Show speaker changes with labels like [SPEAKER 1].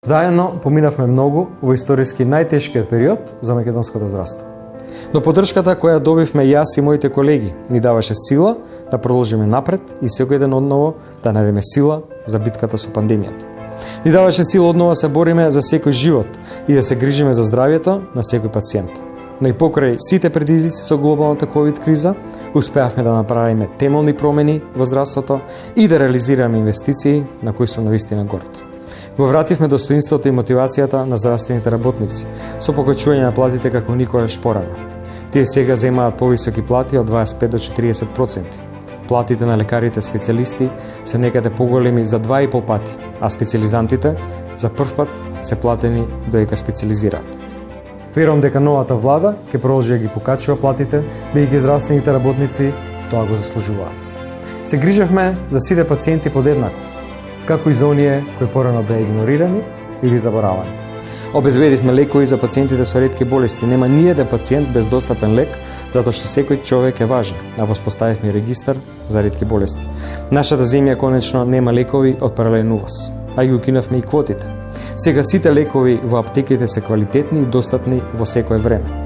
[SPEAKER 1] Заедно поминавме многу во историски најтешкиот период за македонското здравство. Но поддршката која добивме јас и моите колеги ни даваше сила да продолжиме напред и секој ден одново да најдеме сила за битката со пандемијата. Ни даваше сила одново се бориме за секој живот и да се грижиме за здравјето на секој пациент. Но и покрај сите предизвици со глобалната ковид криза, успеавме да направиме темелни промени во здравството и да реализираме инвестиции на кои сум навистина горд. Го вративме достоинството и мотивацијата на здравствените работници со покачување на платите како никогаш порано. Тие сега земаат повисоки плати од 25 до 40%. Платите на лекарите специјалисти се некаде поголеми за 2,5 пати, а специјализантите за прв пат се платени додека специјализираат. Верувам дека новата влада ќе продолжи да ги покачува платите, бидејќи здравствените работници тоа го заслужуваат. Се грижевме за сите пациенти подеднако, како и за оние кои порано беа игнорирани или заборавани. Обезбедивме лекови за пациентите со ретки болести. Нема ниеден пациент без достапен лек, затоа што секој човек е важен, а воспоставивме регистар за ретки болести. Нашата земја конечно нема лекови од паралелен увоз, а ги укинавме и квотите. Сега сите лекови во аптеките се квалитетни и достапни во секое време.